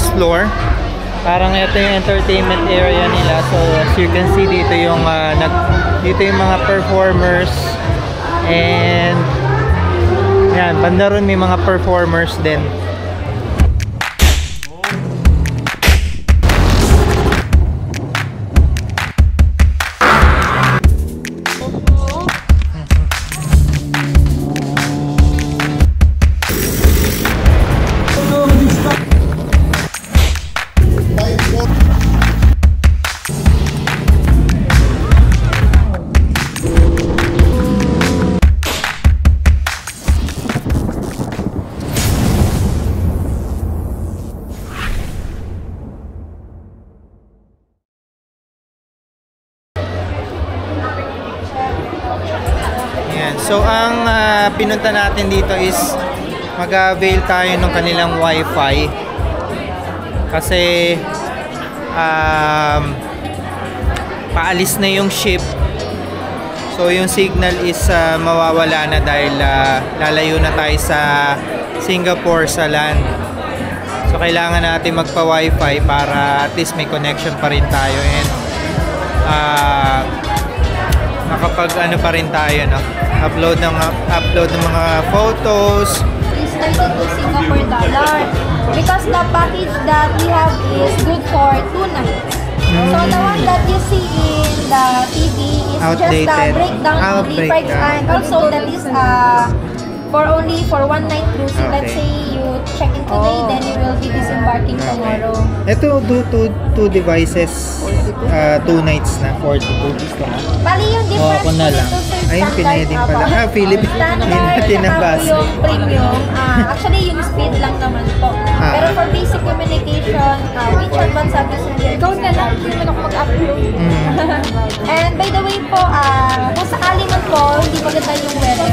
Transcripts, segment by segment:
explore. Parang ito yung entertainment area nila. So as you can see, dito yung dito yung mga performers. And yan, banda ron may mga performers din. So ang pinunta natin dito is mag-avail tayo ng kanilang wifi kasi paalis na yung ship, so yung signal is mawawala na dahil lalayo na tayo sa Singapore sa land. So kailangan natin magpa-wifi para at least may connection pa rin tayo and makapag ano pa rin tayo, no? Upload ng mga photos. Is 32 Singapore dollar because the package that we have is good for 2 nights. So the one that you see in the TV is Outdated. just the breakdown of the price, and also that is for 1 night cruise. Okay. Let's say you check in today, then you will be disembarking tomorrow. Ito, two devices, 2 nights na, 42. Gusto mo? Bali yung difference Ako na lang. dito sa Ayun, pinay din pala. Philippine. Standard, tinabas. yung premium. Actually, yung speed lang naman po. Pero for basic communication, WeChat, WhatsApp, Messenger, ikaw na lang, hindi mo na ako mag-upload. And by the way po, kung sakali man po, hindi maganda yung weather,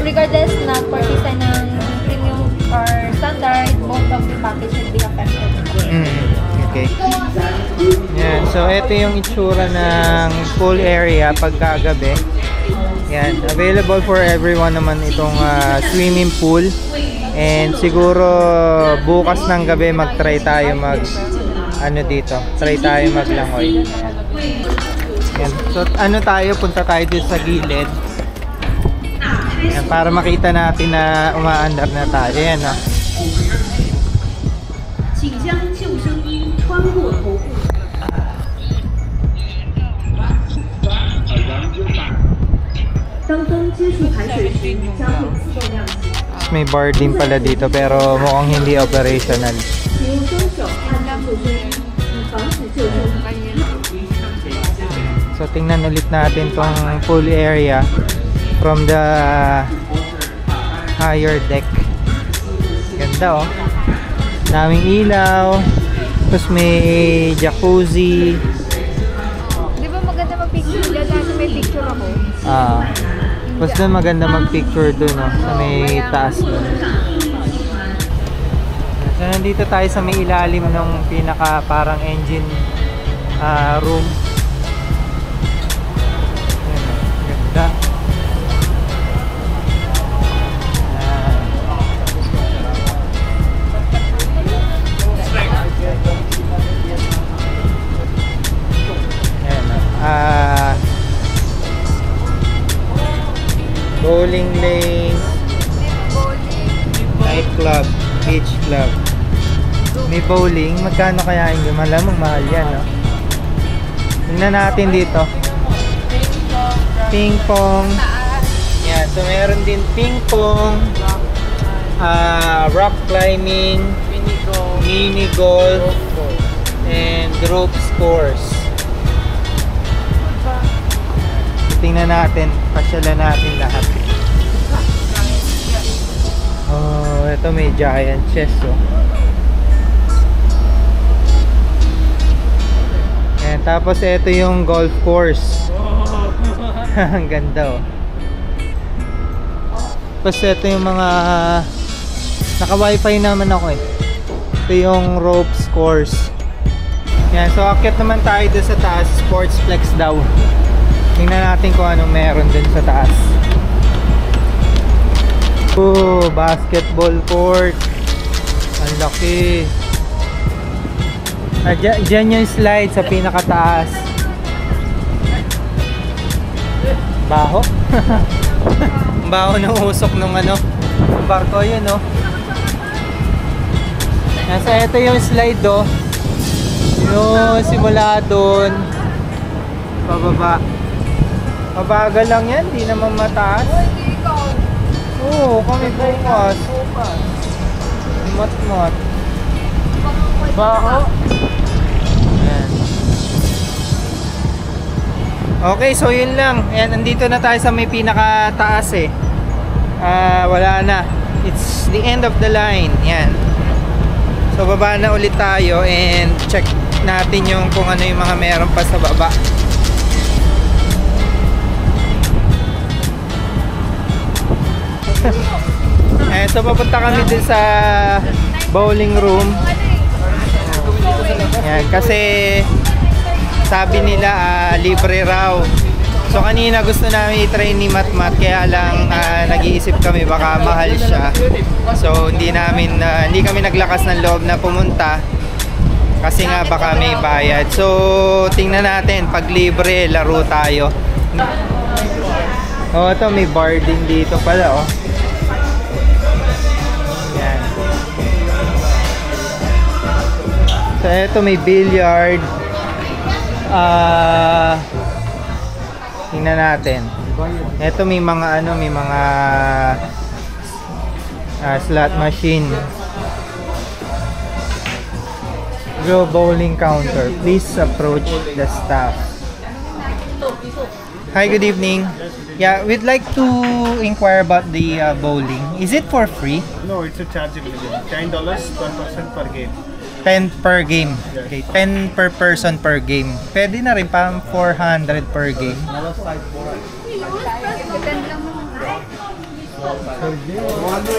regardless na purchase tayo ng premium or standard, both of the package will be affected. Okay. Yan. So, ito yung itsura ng pool area pagkagabi. Yan. Available for everyone naman itong swimming pool. And siguro bukas ng gabi mag-try tayo try tayo maglangoy. Yan. So, punta tayo dito sa gilid. Yan, para makita natin na umaandar na tayo. Yan, no? May bar din pala dito pero mukhang hindi operational. So tingnan ulit natin tong pool area from the higher deck. Ganda, oh. Daming ilaw. Tapos may jacuzzi. Di ba maganda mag-picture dyan? Kasi may picture ako. Tapos doon maganda mag-picture doon, no? Sa may taas doon. So nandito tayo sa may ilalim ng pinaka parang engine room. Ayan, ganda. Bowling lane, night club, beach club. May bowling. Magkano kaya yung malamang mahal yan, no? Tingnan natin dito. Ping pong. Yan. So meron din ping pong, rock climbing, mini golf, and ropes course. Tingnan natin, pasyalan natin lahat. Oh, ito may giant chest, oh. Ayan, tapos ito yung golf course. Ang ganda, oh. Tapos ito yung mga naka-wifi naman ako, eh. Ito yung ropes course. Ayan, so akyat naman tayo doon sa taas. Sportsplex daw. Tingnan natin kung anong meron din sa taas. Oh, basketball court. Ang laki. Diyan yung slide sa pinakataas. Baho. Baho ng usok ng ano, barko yun, no? Nasa ito yung slide, do. Yung simula doon pababa. Mabagal lang yan, di naman mataas. Oo, kami bukas. Mat-mat. Baho. Ayan. Okay, so yun lang. Ayan, nandito na tayo sa may pinakataas eh. Wala na. It's the end of the line. Ayan. So baba na ulit tayo and check natin yung kung ano yung mga meron pa sa baba. So papunta kami din sa bowling room. Yan, kasi sabi nila libre raw. So kanina gusto namin i-try ni Matmat, kaya lang nag-iisip kami baka mahal siya. So hindi kami naglakas ng loob na pumunta kasi nga baka may bayad. So tingnan natin, pag libre laro tayo. Oh, ito may bar din dito pala, oh. Yan. So ito may billiard. Tingnan natin. Ito may mga slot machine. Go bowling counter. Please approach the staff. Hi, good evening. Yeah, we'd like to inquire about the bowling. Is it for free? No, it's a chargeable game. $10, 1% per game. 10 per game. Okay, 10 per person per game. Pwede na rin parang 400 per game.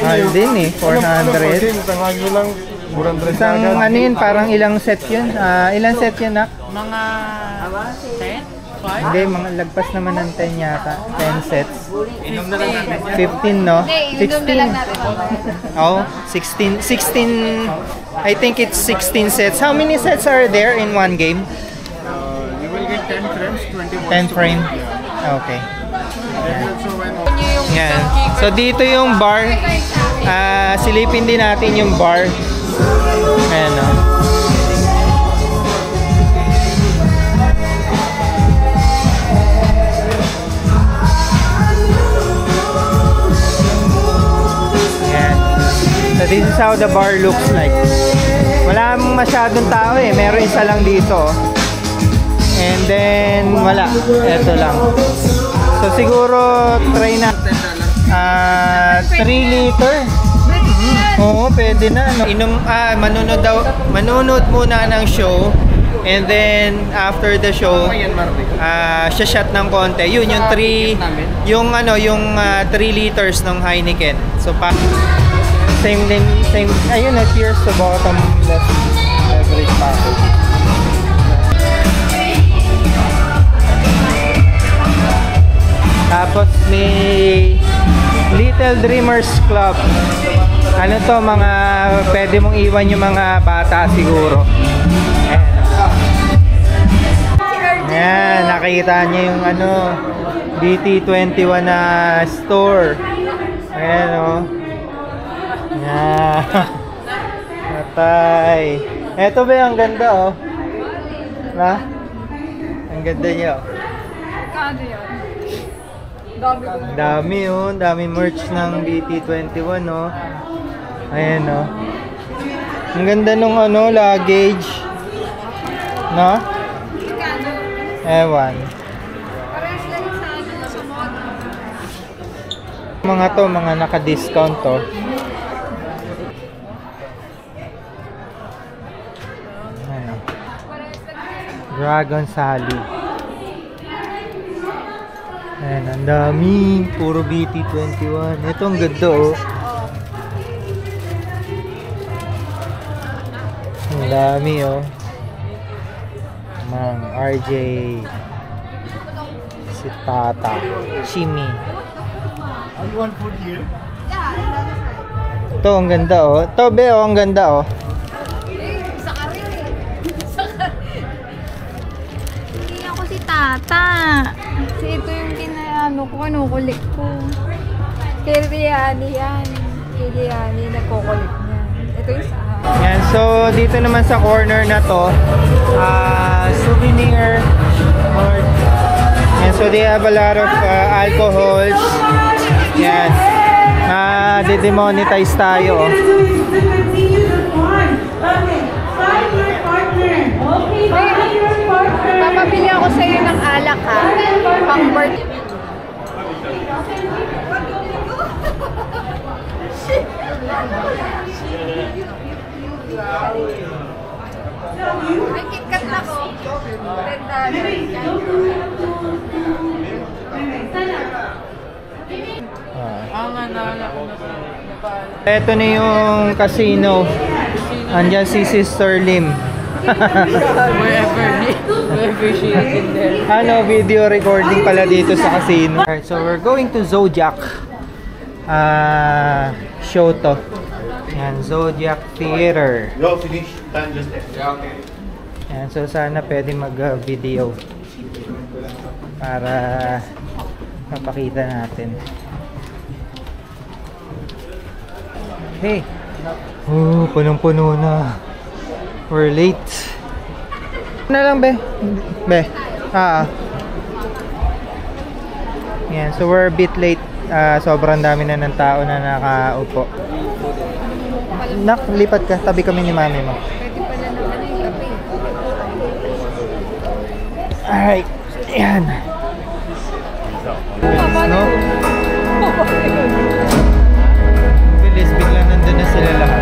Mahal din eh, 400. Isang ano yun, parang ilang set yun? Ilang set yun, Nak? Mga 10? 5? Hindi, mga lagpas naman ng 10 yata. 10 sets. 15, no? 16. Oh, 16. I think it's 16 sets. How many sets are there in one game? You will get 10 frames, 10 20 frame? Okay. Yan. So dito yung bar. Silipin din natin yung bar. Ayan, no? So this is how the bar looks like. Wala masyadong tao eh. Meron isa lang dito. And then wala. Ito lang. So siguro try na 3 liter. Oo, pwede na. Manunod muna ng show. And then after the show, shot ng konti. Yun yung 3 liters ng Heineken. So same, ayun na, cheers sa bottom left beverage package. Tapos may Little Dreamers Club. Ano to, mga pwede mong iwan yung mga bata siguro. Ayan, nakita niya yung BT21 na store. Ayan, oh. Yan. Matay. Eto ba, ang ganda, oh. Ha? Ang ganda niya, oh. Kano yun? Dami, oh. Dami merch ng BT21, oh. Ayan, oh. Ang ganda nung luggage. No? Ewan. Mga to, mga naka-discount to. Dragon Sally. Ayan, ang dami. Puro BT21. Ito ang ganda, oh. Ang dami, oh. Mang RJ. Si Tata. Shimi. You want food here? Ito, ang ganda, oh. Ito, be, oh, ang ganda, oh. ata. Kasi ito yung kinukulik ko. Kay Riani yan. Kay Riani, nagkukulik niya. Ito yung sa Yan, so dito naman sa corner na to, souvenir court. Yan, so they have a lot of alcohols. Yan. De-demonetize tayo. Papabili ako sa'yo ng alak ha. Pang birthday. May KitKat na ko. Ito na yung casino. Andyan si Sister Lim. Wherever she is in there. Video recording pala dito sa casino. Alright, so we're going to Zodiac. Show to. Yan, Zodiac Theater. Yo, finish. Time just left. Yeah, okay. Yan, so sana pwede mag-video para mapakita natin. Hey! Oh, punong-puno na. We're late. Ano na lang, be? Be? Yan, so we're a bit late. Sobrang dami na ng tao na nakaupo. Nak, lipat ka. Tabi kami ni mami mo. Pwede pala naman yung kape. Alright. Yan. No? Bilis, biglang nandun na sila lahat.